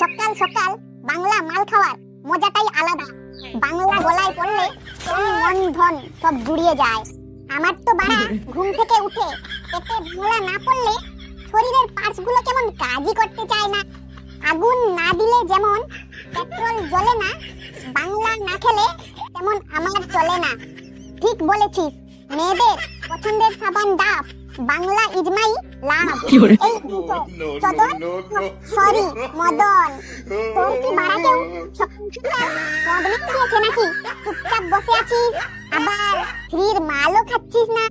সকাল সকাল বাংলা মাল খাওয়ার মজাটাই আলাদা। বাংলা গলায় পড়লে মন ধন সব জুড়িয়ে যায়। আমার তো বাড়া ঘুম থেকে উঠে পেটে বাংলা না পড়লে শরীরের পার্টস গুলো কেমন কাজই করতে চায় না। আগুন না দিলে যেমন পেট্রোল জ্বলে না, বাংলা না খেলে তেমন আমার চলে না। ঠিক বলেছিস, মেয়েদের পছন্দের সাবান ডাব, বাংলা ইজ মাই লাভ। এই চদন সরি মদন, তোর কি বাড়া কেউ সকাল মদ দিয়েছে নাকি? চুপচাপ বসে আছিস, আবার ফ্রির মালও খাচ্ছিস না।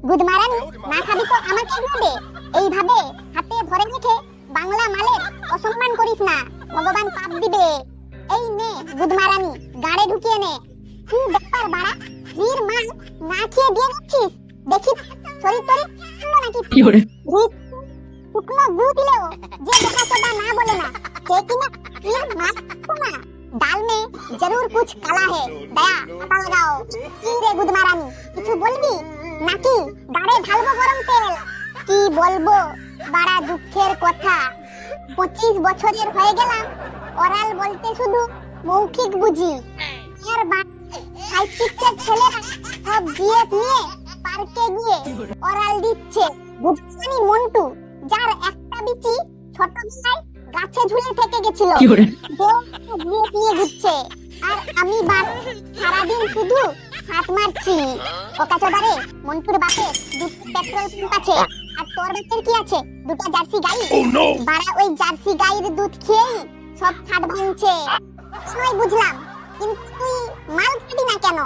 গুদমারানি, না খাবি তো আমাকে দে। এইভাবে হাতে ধরে রেখে বাংলা মালের অসম্মান করিস না, ভগবান পাপ দিবে। এই নে গুদমারানি, গাড়ে ঢুকিয়ে নে। কি ব্যাপার বাড়া, ফ্রির মাল না খেয়ে দিয়ে যাচ্ছিস? দেখি শরীর তরি নাকি শুকনো গু দিলেও যে বোকা সোডা না বলে না, সে কিনা ফ্রির মাল না। दाल में जरूर कुछ काला है, दया पता लगाओ। কি রে গুদমারানি, কিছু বলবি নাকি গাড়ে ঢালবো গরম তেল? কি বলবো, বড় দুঃখের কথা। 25 বছরের হয়ে গেলাম, ওরাল বলতে শুধু মৌখিক বুঝি। এর সাইকিকের ছেলেরা সব জিএফ নিয়ে পার্কে গিয়ে ওরাল দিচ্ছে। গুদমারানি মন্টু, যার একটা বিচি ছোটবেলায় গাছে ঝুলে থেকে গেছিল, নিয়ে ঘুরছে। আর আমি সারাদিন শুধু হাত মারছি। ওকাচোদারে, মন্টুর বাপে দুটো পেট্রোল পাম্প আছে, আর তোর বাপের কি আছে? দুটো জার্সি গাই। বাড়া ওই জার্সি গাইয়ের দুধ খেয়ে সব খাট ভাঙছে। নয় বুঝলাম, কিন্তু তুই মাল খাবি না কেন?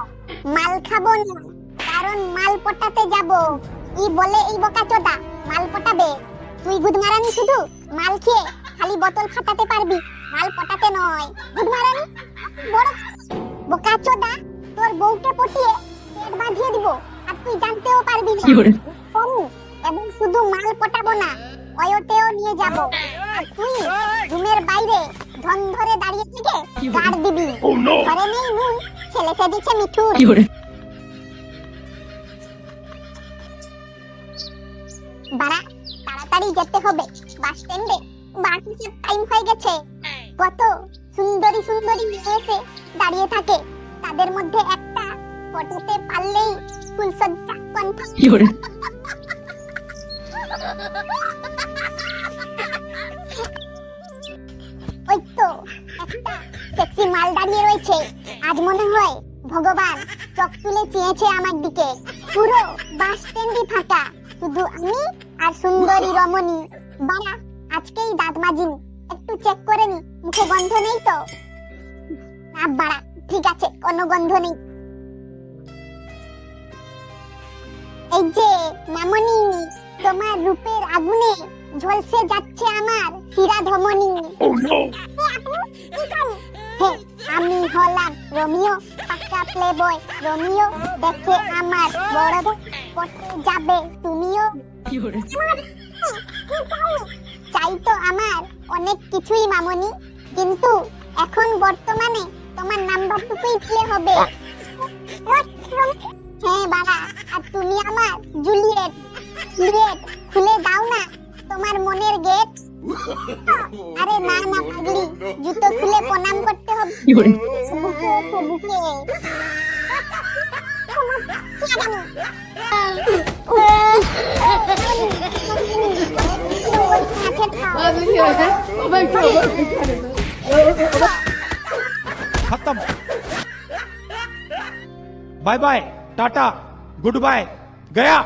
মাল খাবো না, কারণ মাল পটাতে যাব। ই বলে এই বোকাচোদা মাল পটাবে। তুই গুদমারানি শুধু মাল খেয়ে খালি বোতল ফাটাতে পারবি, মাল পটাতে নয়। গুদমারানি বড় বোকাচোদা, তোর বউকে পটিয়ে পেট বাঁধিয়ে দিব, আর তুই জানতেও পারবি না। এবং শুধু মাল পটাবো না, অয়তেও নিয়ে যাব। আর তুই রুমের বাইরে ধন ধরে দাঁড়িয়ে থেকে গাড় দিবি। ঘরে নেই নুন, ছেলে সেজেছে মিঠুর। বাড়া তাড়াতাড়ি যেতে হবে বাস স্ট্যান্ডে, বাসের টাইম হয়ে গেছে। কত সুন্দরী সুন্দরী মেয়ে এসে দাঁড়িয়ে থাকে, তাদের মধ্যে একটা পটাতে পারলেই ফুলসজ্জা কনফার্ম। ওই তো একটা সেক্সি মাল দাঁড়িয়ে রয়েছে। আজ মনে হয় ভগবান চোখ তুলে চেয়েছে আমার দিকে। পুরো বাস স্ট্যান্ডই ফাঁকা, শুধু আমি আর সুন্দরী রমণী। বাড়া আজকেই দাঁত মাজিনি, একটু চেক করে নি মুখে গন্ধ নেই তো। না বাড়া, ঠিক আছে, কোনো গন্ধ নেই। এই যে মামনি, তোমার রূপের আগুনে ঝলসে যাচ্ছে আমার শিরা ধমনী। আমি হলাম রোমিও, পাক্কা প্লে বয় রোমিও। দেখে আমার বড় পড়তে যাবে তুমিও। চাই তো আমার অনেক কিছুই মামনি, কিন্তু এখন বর্তমানে তোমার নাম্বারটুকুই দিলে হবে। হ্যাঁ বাড়া, আর তুমি আমার জুলিয়েট। জুলিয়েট, খুলে দাও না তোমার মনের গেট। আরে না না পাগলি, জুতো খুলে প্রণাম করতে হবে। বুকে বুকে खत्म। Bye bye, tata, goodbye, गया।